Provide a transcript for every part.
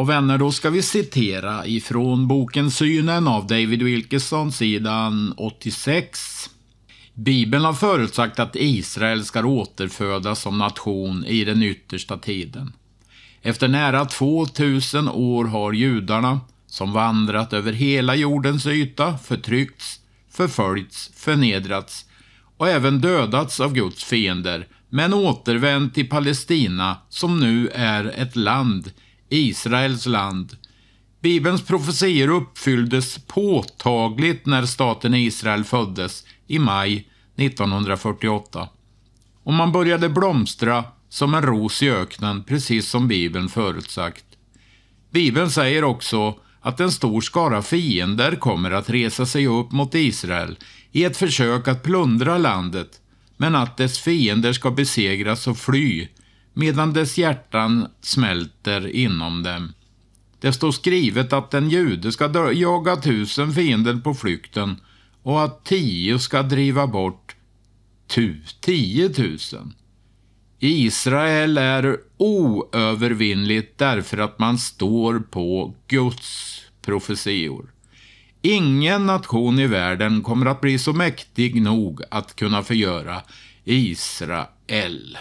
Ja vänner, då ska vi citera ifrån boken Synen av David Wilkerson, sidan 86. Bibeln har förutsagt att Israel ska återfödas som nation i den yttersta tiden. Efter nära 2000 år har judarna, som vandrat över hela jordens yta, förtryckts, förföljts, förnedrats och även dödats av Guds fiender, men återvänt till Palestina som nu är ett land Israels land. Bibelns profetier uppfylldes påtagligt när staten Israel föddes i maj 1948. Och man började blomstra som en ros i öknen, precis som Bibeln förutsagt. Bibeln säger också att en stor skara fiender kommer att resa sig upp mot Israel i ett försök att plundra landet, men att dess fiender ska besegras och fly, medan dess hjärtan smälter inom dem. Det står skrivet att en jude ska jaga 1000 fiender på flykten och att 10 ska driva bort 10 000. Israel är oövervinnligt därför att man står på Guds profetior. Ingen nation i världen kommer att bli så mäktig nog att kunna förgöra Israel.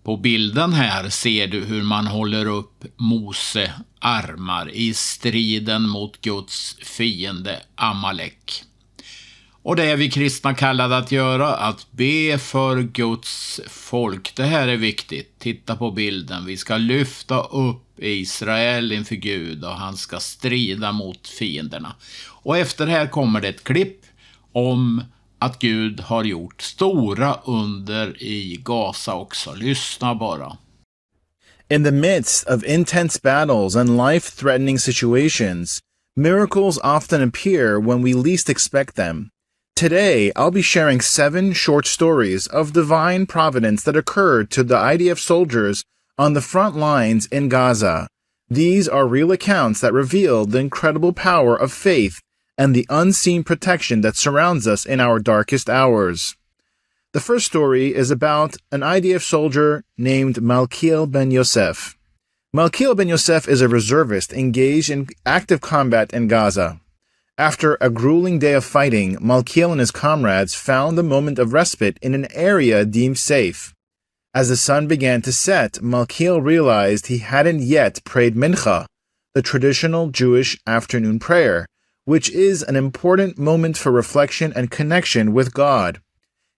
På bilden här ser du hur man håller upp Mose armar i striden mot Guds fiende Amalek. Och det är vi kristna kallade att göra, att be för Guds folk. Det här är viktigt. Titta på bilden. Vi ska lyfta upp Israel inför Gud och han ska strida mot fienderna. Och efter här kommer det ett klipp om att Gud har gjort stora under i Gaza också. Lyssna bara. In the midst of intense battles and life-threatening situations, miracles often appear when we least expect them. Today, I'll be sharing 7 short stories of divine providence that occurred to the IDF soldiers on the front lines in Gaza. These are real accounts that reveal the incredible power of faith and the unseen protection that surrounds us in our darkest hours. The first story is about an IDF soldier named Malkiel Ben Yosef. Malkiel Ben Yosef is a reservist engaged in active combat in Gaza. After a grueling day of fighting, Malkiel and his comrades found a moment of respite in an area deemed safe. As the sun began to set, Malkiel realized he hadn't yet prayed Mincha, the traditional Jewish afternoon prayer, which is an important moment for reflection and connection with God.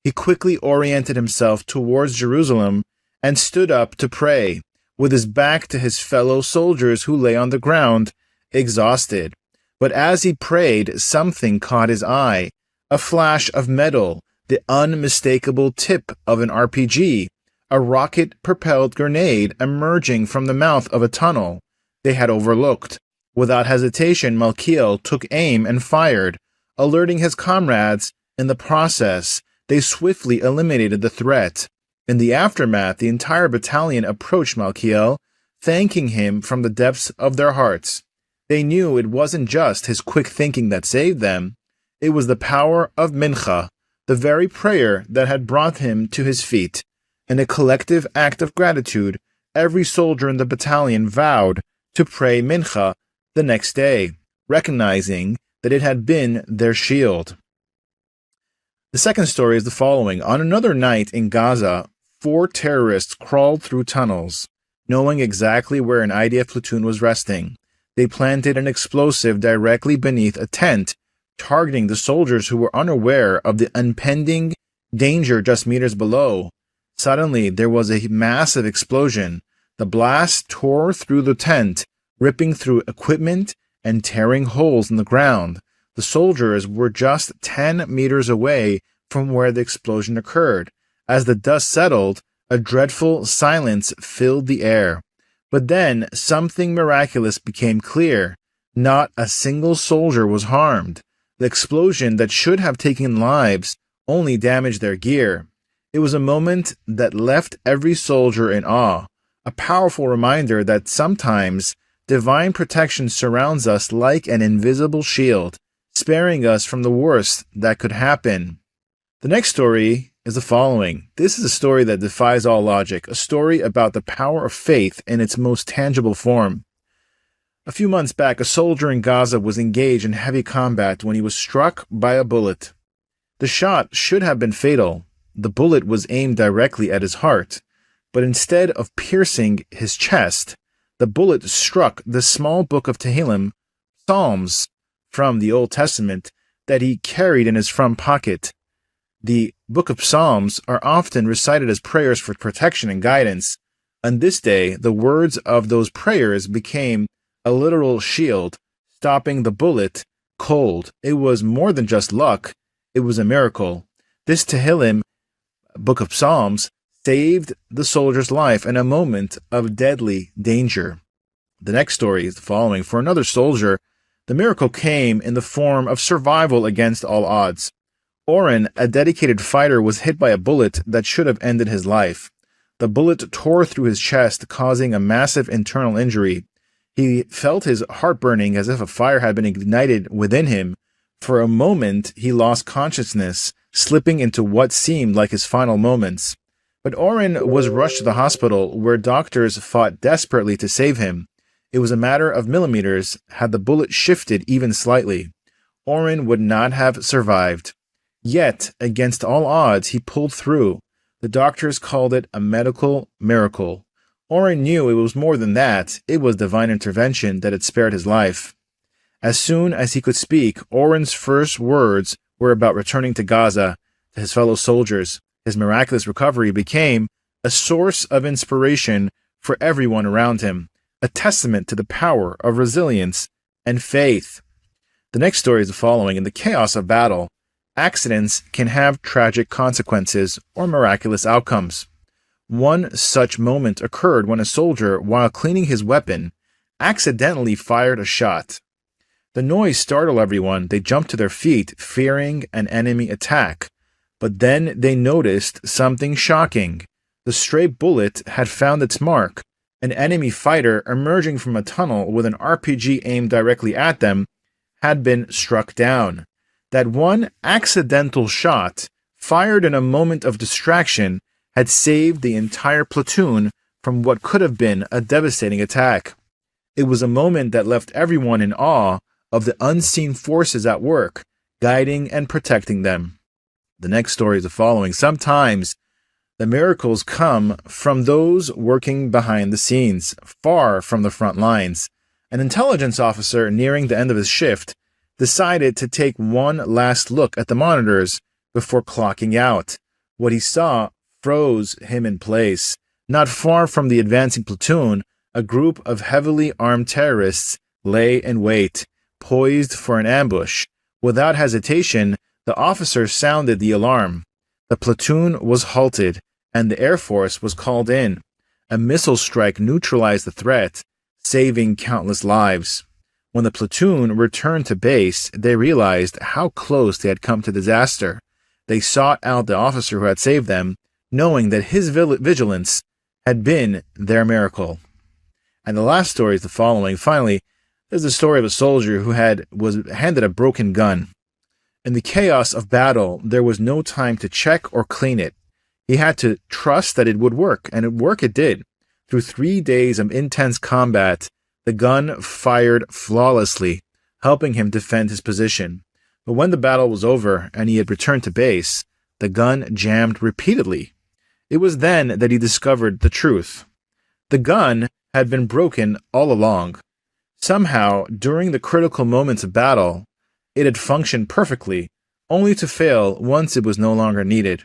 He quickly oriented himself towards Jerusalem and stood up to pray, with his back to his fellow soldiers who lay on the ground, exhausted. But as he prayed, something caught his eye, a flash of metal, the unmistakable tip of an RPG, a rocket-propelled grenade emerging from the mouth of a tunnel they had overlooked. Without hesitation, Malkiel took aim and fired, alerting his comrades. In the process, they swiftly eliminated the threat. In the aftermath, the entire battalion approached Malkiel, thanking him from the depths of their hearts. They knew it wasn't just his quick thinking that saved them. It was the power of Mincha, the very prayer that had brought him to his feet. In a collective act of gratitude, every soldier in the battalion vowed to pray Mincha the next day, recognizing that it had been their shield. The second story is the following. On another night in Gaza, 4 terrorists crawled through tunnels, knowing exactly where an IDF platoon was resting. They planted an explosive directly beneath a tent, targeting the soldiers who were unaware of the impending danger just meters below. Suddenly, there was a massive explosion. The blast tore through the tent, ripping through equipment and tearing holes in the ground. The soldiers were just 10 meters away from where the explosion occurred. As the dust settled, a dreadful silence filled the air. But then something miraculous became clear. Not a single soldier was harmed. The explosion that should have taken lives only damaged their gear. It was a moment that left every soldier in awe, a powerful reminder that sometimes divine protection surrounds us like an invisible shield, sparing us from the worst that could happen. The next story is the following. This is a story that defies all logic, a story about the power of faith in its most tangible form. A few months back, a soldier in Gaza was engaged in heavy combat when he was struck by a bullet. The shot should have been fatal. The bullet was aimed directly at his heart, but instead of piercing his chest, the bullet struck the small book of Tehillim, Psalms from the Old Testament, that he carried in his front pocket. The book of Psalms are often recited as prayers for protection and guidance, On this day, the words of those prayers became a literal shield, stopping the bullet cold. It was more than just luck, it was a miracle. This Tehillim, book of Psalms, saved the soldier's life in a moment of deadly danger. The next story is the following. For another soldier, the miracle came in the form of survival against all odds. Oren, a dedicated fighter, was hit by a bullet that should have ended his life. The bullet tore through his chest, causing a massive internal injury. He felt his heart burning as if a fire had been ignited within him. For a moment, he lost consciousness, slipping into what seemed like his final moments. But Oren was rushed to the hospital, where doctors fought desperately to save him. It was a matter of millimeters. Had the bullet shifted even slightly, Oren would not have survived. Yet, against all odds, he pulled through. The doctors called it a medical miracle. Oren knew it was more than that. It was divine intervention that had spared his life. As soon as he could speak, Oren's first words were about returning to Gaza, to his fellow soldiers. His miraculous recovery became a source of inspiration for everyone around him, a testament to the power of resilience and faith. The next story is the following. In the chaos of battle, accidents can have tragic consequences or miraculous outcomes. One such moment occurred when a soldier, while cleaning his weapon, accidentally fired a shot. The noise startled everyone. They jumped to their feet, fearing an enemy attack. But then they noticed something shocking. The stray bullet had found its mark. An enemy fighter emerging from a tunnel with an RPG aimed directly at them had been struck down. That one accidental shot, fired in a moment of distraction, had saved the entire platoon from what could have been a devastating attack. It was a moment that left everyone in awe of the unseen forces at work, guiding and protecting them. The next story is the following. Sometimes the miracles come from those working behind the scenes, far from the front lines. An intelligence officer nearing the end of his shift decided to take one last look at the monitors before clocking out. What he saw froze him in place. Not far from the advancing platoon, a group of heavily armed terrorists lay in wait, poised for an ambush. Without hesitation, the officer sounded the alarm. The platoon was halted, and the Air Force was called in. A missile strike neutralized the threat, saving countless lives. When the platoon returned to base, they realized how close they had come to disaster. They sought out the officer who had saved them, knowing that his vigilance had been their miracle. And the last story is the following. Finally, there's the story of a soldier who was handed a broken gun. In the chaos of battle, there was no time to check or clean it. He had to trust that it would work, and it did. Through 3 days of intense combat, the gun fired flawlessly, helping him defend his position. But when the battle was over and he had returned to base, the gun jammed repeatedly. It was then that he discovered the truth. The gun had been broken all along. Somehow, during the critical moments of battle, it had functioned perfectly, only to fail once it was no longer needed.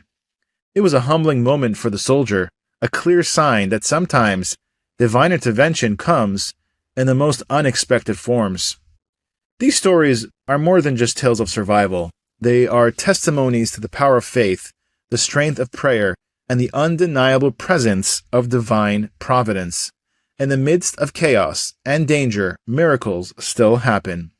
It was a humbling moment for the soldier, a clear sign that sometimes divine intervention comes in the most unexpected forms. These stories are more than just tales of survival. They are testimonies to the power of faith, the strength of prayer, and the undeniable presence of divine providence. In the midst of chaos and danger, miracles still happen.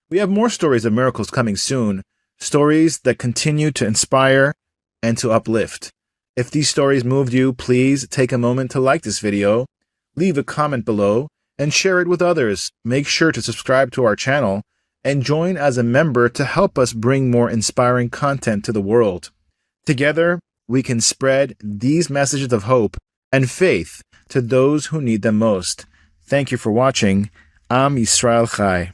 We have more stories of miracles coming soon, stories that continue to inspire and to uplift. If these stories moved you, please take a moment to like this video, leave a comment below, and share it with others. Make sure to subscribe to our channel and join as a member to help us bring more inspiring content to the world. Together, we can spread these messages of hope and faith to those who need them most. Thank you for watching. I'm Yisrael Chai.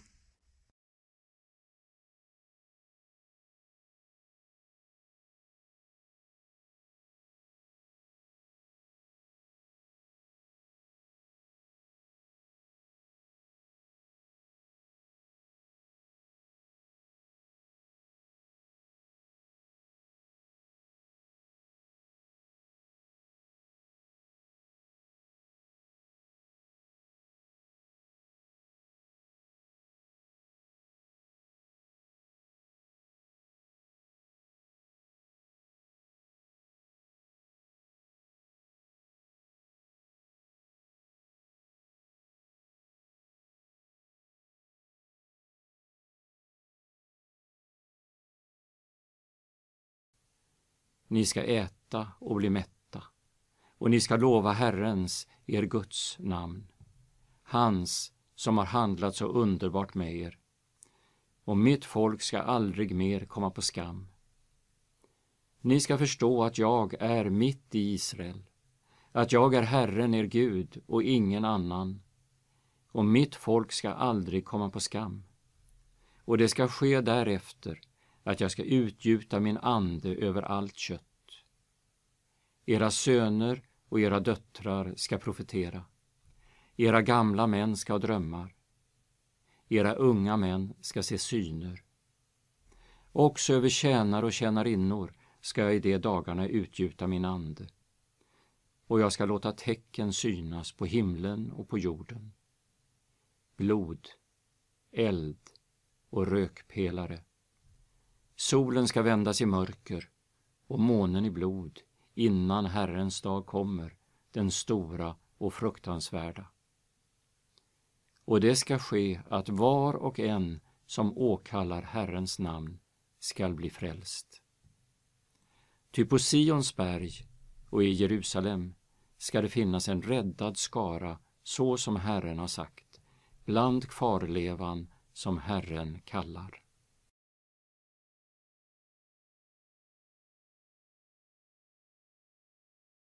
ni ska äta och bli mätta, och ni ska lova Herrens, er Guds namn, hans som har handlat så underbart med er. Och mitt folk ska aldrig mer komma på skam. Ni ska förstå att jag är mitt i Israel, att jag är Herren er Gud och ingen annan, och mitt folk ska aldrig komma på skam. Och det ska ske därefter att jag ska utgjuta min ande över allt kött. Era söner och era döttrar ska profetera. Era gamla män ska ha drömmar. Era unga män ska se syner. Också över tjänare och tjänarinnor ska jag i de dagarna utgjuta min ande. Och jag ska låta tecken synas på himlen och på jorden. Blod, eld och rökpelare. Solen ska vändas i mörker och månen i blod innan Herrens dag kommer, den stora och fruktansvärda. Och det ska ske att var och en som åkallar Herrens namn skall bli frälst. Ty på Sions berg och i Jerusalem ska det finnas en räddad skara, så som Herren har sagt, bland kvarlevan som Herren kallar.